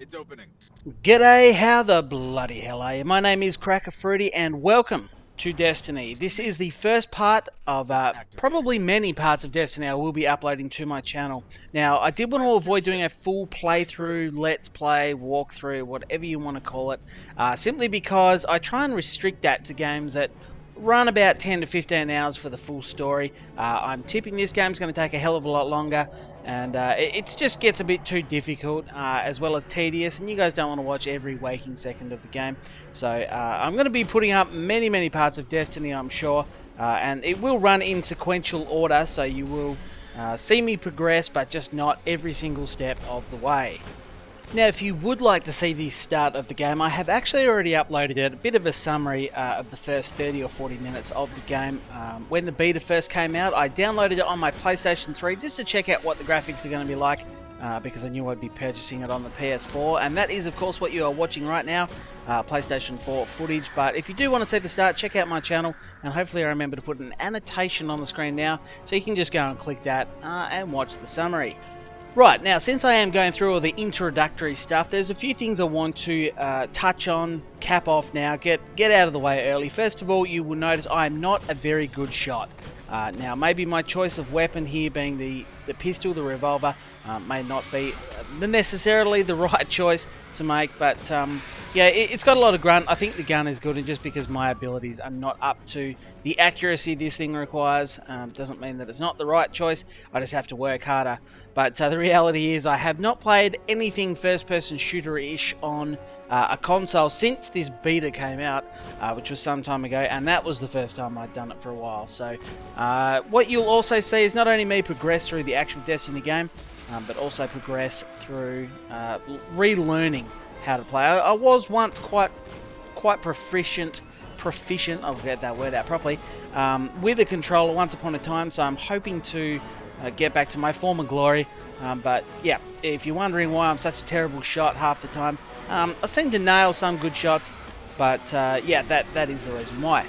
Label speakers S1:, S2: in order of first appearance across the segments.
S1: It's opening.
S2: G'day, how the bloody hell are you? My name is Cracker Fruity and welcome to Destiny. This is the first part of probably many parts of Destiny I will be uploading to my channel. Now, I did want to avoid doing a full playthrough, let's play, walkthrough, whatever you want to call it, simply because I try and restrict that to games that run about 10 to 15 hours for the full story. I'm tipping this game's going to take a hell of a lot longer, and it just gets a bit too difficult, as well as tedious, and you guys don't want to watch every waking second of the game. So I'm going to be putting up many parts of Destiny, I'm sure, and it will run in sequential order, so you will see me progress, but just not every single step of the way. Now, if you would like to see the start of the game, I have actually already uploaded it, a bit of a summary of the first 30 or 40 minutes of the game. When the beta first came out, I downloaded it on my PlayStation 3 just to check out what the graphics are going to be like, because I knew I'd be purchasing it on the PS4, and that is of course what you are watching right now, PlayStation 4 footage. But if you do want to see the start, check out my channel, and hopefully I remember to put an annotation on the screen now, so you can just go and click that and watch the summary. Right, now since I am going through all the introductory stuff, there's a few things I want to touch on, cap off now, get out of the way early. First of all, you will notice I am not a very good shot. Now, maybe my choice of weapon here being the pistol, the revolver, may not be necessarily the right choice to make, but yeah, it's got a lot of grunt. I think the gun is good, and just because my abilities are not up to the accuracy this thing requires, doesn't mean that it's not the right choice. I just have to work harder. But the reality is I have not played anything first-person shooter-ish on a console since this beta came out, which was some time ago, and that was the first time I'd done it for a while. So what you'll also see is not only me progress through the actual Destiny game, but also progress through relearning how to play. I was once quite proficient, I'll get that word out properly, with a controller once upon a time, so I'm hoping to get back to my former glory. But yeah, if you're wondering why I'm such a terrible shot half the time, I seem to nail some good shots, but yeah, that is the reason why.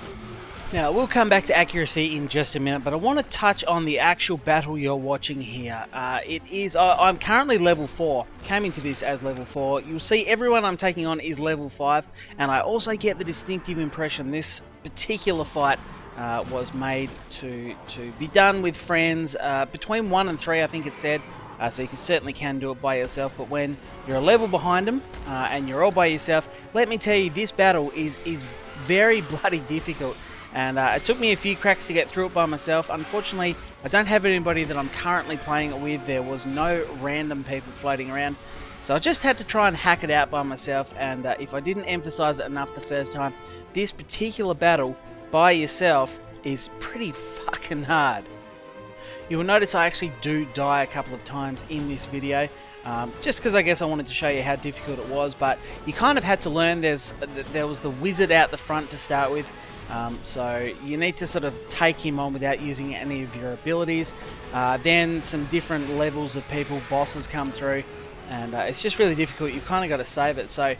S2: Now, we'll come back to accuracy in just a minute, but I want to touch on the actual battle you're watching here. I'm currently level 4, came into this as level 4. You'll see everyone I'm taking on is level 5, and I also get the distinctive impression this particular fight was made to be done with friends, between 1 and 3 I think it said, so you certainly can do it by yourself, but when you're a level behind them, and you're all by yourself, let me tell you, this battle is very bloody difficult. And it took me a few cracks to get through it by myself. Unfortunately, I don't have anybody that I'm currently playing it with. There was no random people floating around. So I just had to try and hack it out by myself. And if I didn't emphasize it enough the first time, this particular battle by yourself is pretty fucking hard. You will notice I actually do die a couple of times in this video. Just because I guess I wanted to show you how difficult it was, but you kind of had to learn. There was the wizard out the front to start with, so you need to sort of take him on without using any of your abilities. Then some different levels of people, bosses come through, and it's just really difficult. You've kind of got to save it. So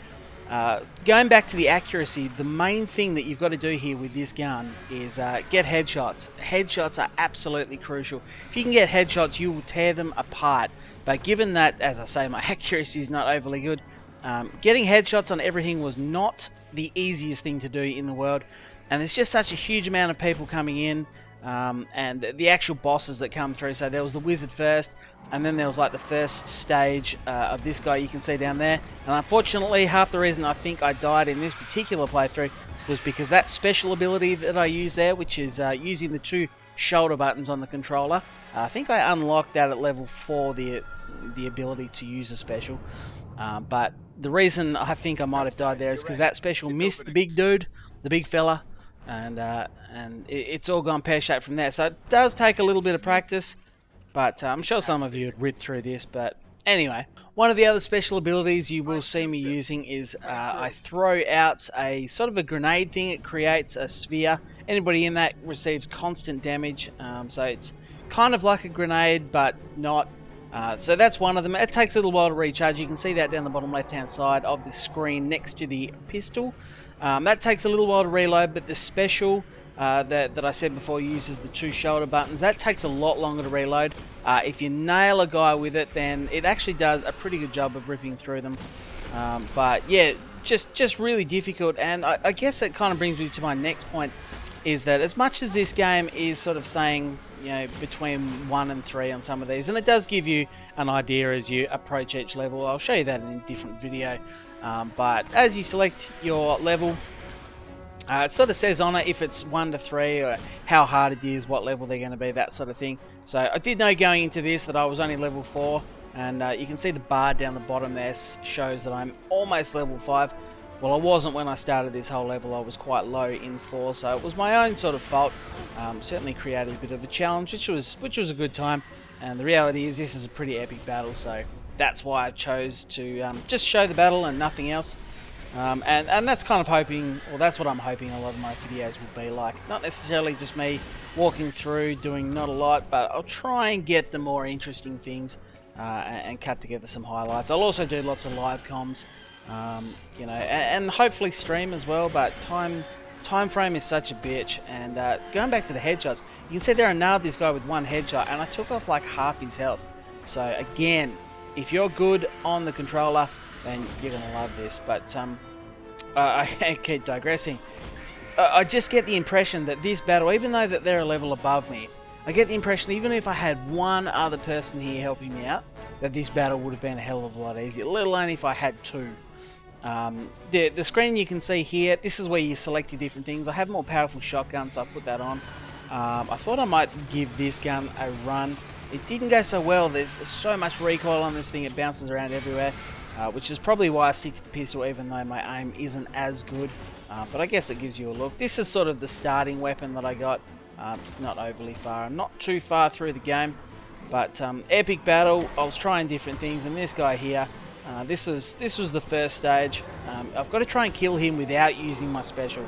S2: going back to the accuracy, the main thing that you've got to do here with this gun is get headshots. Headshots are absolutely crucial. If you can get headshots, you will tear them apart. But given that, as I say, my accuracy is not overly good, getting headshots on everything was not the easiest thing to do in the world. And there's just such a huge amount of people coming in, and the actual bosses that come through. So there was the wizard first, and then there was like the first stage of this guy you can see down there. And unfortunately, half the reason I think I died in this particular playthrough was because that special ability that I used there, which is using the 2 shoulder buttons on the controller. I think I unlocked that at level 4, the ability to use a special. But the reason I think I might have died there is because that special missed the big dude, the big fella, and it's all gone pear-shaped from there. So it does take a little bit of practice, but I'm sure some of you had read through this. But anyway, one of the other special abilities you will see me using is I throw out a sort of a grenade thing. It creates a sphere. Anybody in that receives constant damage, so it's kind of like a grenade, but not. So that's one of them. It takes a little while to recharge. You can see that down the bottom left-hand side of the screen next to the pistol. That takes a little while to reload, but the special that I said before uses the 2 shoulder buttons. That takes a lot longer to reload. If you nail a guy with it, then it actually does a pretty good job of ripping through them. But yeah, just really difficult. And I guess it kind of brings me to my next point, is that as much as this game is sort of saying, you know, between 1 and 3 on some of these, and it does give you an idea as you approach each level. I'll show you that in a different video. But as you select your level, it sort of says on it if it's 1 to 3 or how hard it is, what level they're going to be, that sort of thing. So I did know going into this that I was only level 4, and you can see the bar down the bottom there shows that I'm almost level 5. Well, I wasn't when I started this whole level. I was quite low in 4, so it was my own sort of fault. Certainly created a bit of a challenge, which was a good time. And the reality is this is a pretty epic battle, so that's why I chose to just show the battle and nothing else. And that's kind of hoping, or that's what I'm hoping a lot of my videos will be like. Not necessarily just me walking through, doing not a lot, but I'll try and get the more interesting things and cut together some highlights. I'll also do lots of live comms. You know, and hopefully stream as well, but time frame is such a bitch. And going back to the headshots, you can see there I nailed this guy with 1 headshot, and I took off like half his health. So again, if you're good on the controller, then you're gonna love this. But I keep digressing. I just get the impression that this battle, even though that they're a level above me, I get the impression even if I had one other person here helping me out, that this battle would have been a hell of a lot easier, let alone if I had 2. The screen you can see here, this is where you select your different things. I have more powerful shotguns, so I've put that on. I thought I might give this gun a run. It didn't go so well. There's so much recoil on this thing, it bounces around everywhere, which is probably why I stick to the pistol even though my aim isn't as good. But I guess it gives you a look. This is sort of the starting weapon that I got. It's not overly far. I'm not too far through the game, but epic battle. I was trying different things, and this guy here, this was the first stage. I've got to try and kill him without using my special,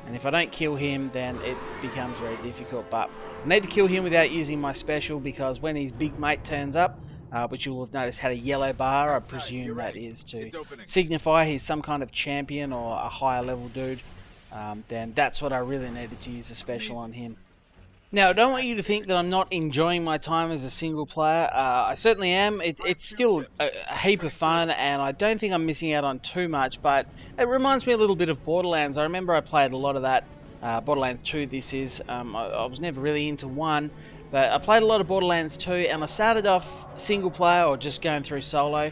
S2: and if I don't kill him, then it becomes very difficult. But I need to kill him without using my special, because when his big mate turns up, which you will have noticed had a yellow bar, I presume that is to signify he's some kind of champion or a higher level dude, then that's what I really needed to use a special on him. Now, I don't want you to think that I'm not enjoying my time as a single player. I certainly am. It's still a heap of fun, and I don't think I'm missing out on too much, but it reminds me a little bit of Borderlands. I remember I played a lot of that. Borderlands 2 this is. I was never really into 1, but I played a lot of Borderlands 2, and I started off single player or just going through solo,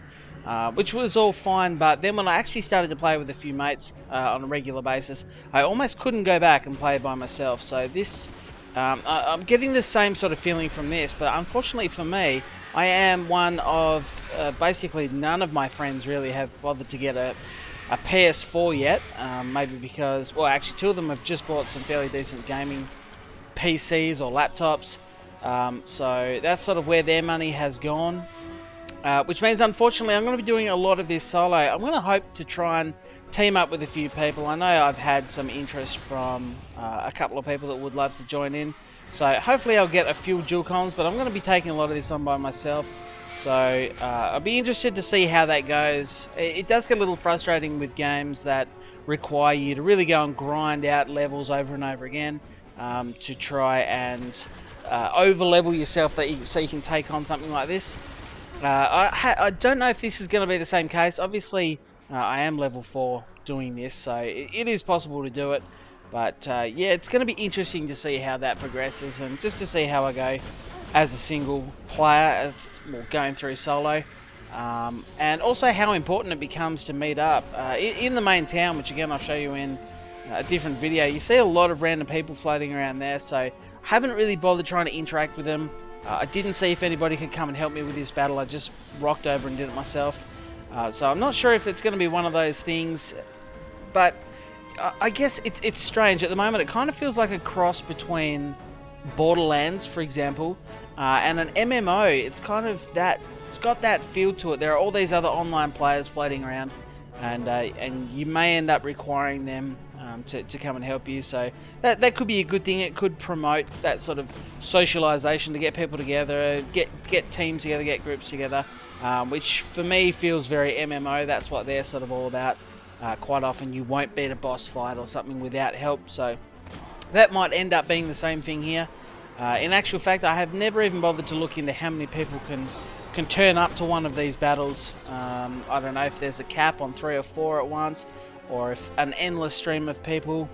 S2: which was all fine, but then when I actually started to play with a few mates on a regular basis, I almost couldn't go back and play by myself. So this... I'm getting the same sort of feeling from this, but unfortunately for me, I am one of basically none of my friends really have bothered to get a PS4 yet. Maybe because, well, actually 2 of them have just bought some fairly decent gaming PCs or laptops, so that's sort of where their money has gone. Which means, unfortunately, I'm going to be doing a lot of this solo. I'm going to hope to try and team up with a few people. I know I've had some interest from a couple of people that would love to join in. So hopefully I'll get a few dual comms, but I'm going to be taking a lot of this on by myself. So I'll be interested to see how that goes. It does get a little frustrating with games that require you to really go and grind out levels over and over again to try and over-level yourself so you can take on something like this. I don't know if this is going to be the same case. Obviously, I am level 4 doing this, so it is possible to do it. But yeah, it's going to be interesting to see how that progresses, and just to see how I go as a single player, going through solo. And also how important it becomes to meet up. In the main town, which again I'll show you in a different video, you see a lot of random people floating around there, so I haven't really bothered trying to interact with them. I didn't see if anybody could come and help me with this battle. I just rocked over and did it myself. So I'm not sure if it's going to be one of those things, but I guess it's strange. At the moment, it kind of feels like a cross between Borderlands, for example, and an MMO. It's kind of that. It's got that feel to it. There are all these other online players floating around, and you may end up requiring them to come and help you. So that could be a good thing. It could promote that sort of socialization to get people together, get teams together, get groups together, which for me feels very MMO. That's what they're sort of all about. Quite often you won't beat a boss fight or something without help, so that might end up being the same thing here. In actual fact, I have never even bothered to look into how many people can can turn up to one of these battles. I don't know if there's a cap on 3 or 4 at once, or if an endless stream of people.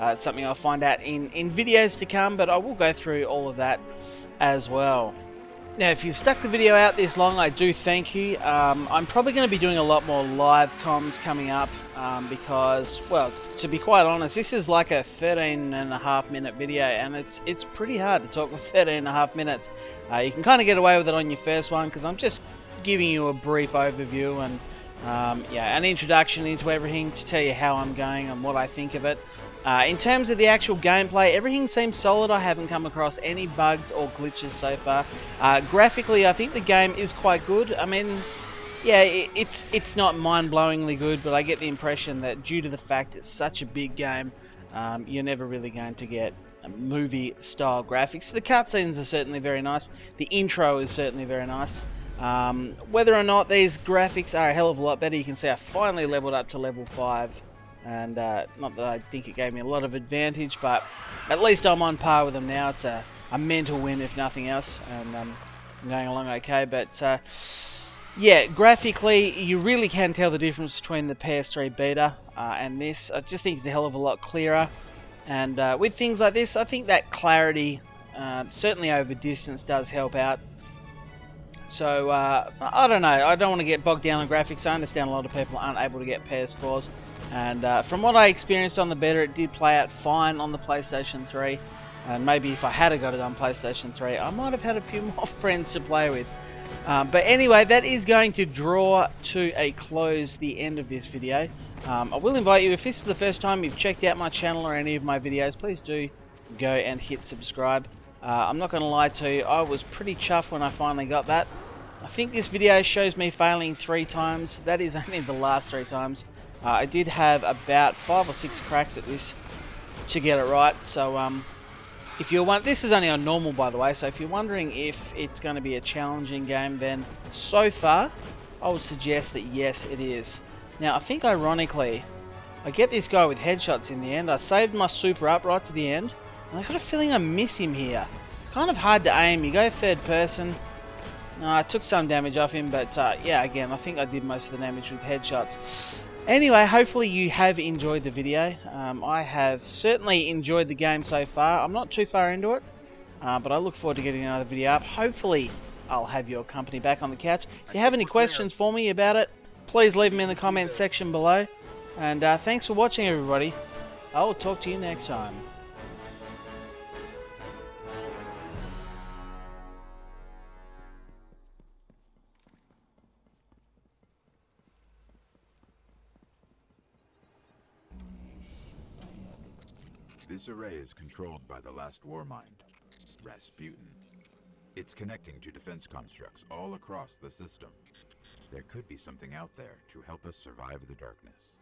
S2: It's something I'll find out in videos to come, but I will go through all of that as well. Now, if you've stuck the video out this long, I do thank you. I'm probably going to be doing a lot more live comms coming up because, well, to be quite honest, this is like a 13.5-minute video, and it's pretty hard to talk for 13.5 minutes. You can kind of get away with it on your first one because I'm just giving you a brief overview and yeah, an introduction into everything to tell you how I'm going and what I think of it. In terms of the actual gameplay, everything seems solid. I haven't come across any bugs or glitches so far. Graphically, I think the game is quite good. I mean, yeah, it's not mind-blowingly good, but I get the impression that due to the fact it's such a big game, you're never really going to get movie-style graphics. The cutscenes are certainly very nice. The intro is certainly very nice. Whether or not these graphics are a hell of a lot better, you can see I finally leveled up to level 5. And not that I think it gave me a lot of advantage, but at least I'm on par with them now. It's a mental win, if nothing else, and I'm going along okay. But yeah, graphically, you really can tell the difference between the PS3 beta and this. I just think it's a hell of a lot clearer. And with things like this, I think that clarity, certainly over distance, does help out. So, I don't know. I don't want to get bogged down on graphics. I understand a lot of people aren't able to get PS4s. And from what I experienced on the beta, it did play out fine on the PlayStation 3. And maybe if I had got it on PlayStation 3, I might have had a few more friends to play with. But anyway, that is going to draw to a close the end of this video. I will invite you, if this is the first time you've checked out my channel or any of my videos, please do go and hit subscribe. I'm not going to lie to you, I was pretty chuffed when I finally got that. I think this video shows me failing 3 times. That is only the last 3 times. I did have about 5 or 6 cracks at this to get it right. So if you're this is only on normal, by the way, so if you're wondering if it's going to be a challenging game, then so far I would suggest that yes, it is. Now, I think ironically, I get this guy with headshots in the end. I saved my super up right to the end, and I got a feeling I miss him here. It's kind of hard to aim. You go third person. I took some damage off him, but yeah, again, I think I did most of the damage with headshots. Anyway, hopefully you have enjoyed the video. I have certainly enjoyed the game so far. I'm not too far into it, but I look forward to getting another video up. Hopefully, I'll have your company back on the couch. If you have any questions for me about it, please leave them in the comments section below. And thanks for watching, everybody. I will talk to you next time.
S1: This array is controlled by the last Warmind, Rasputin. It's connecting to defense constructs all across the system. There could be something out there to help us survive the darkness.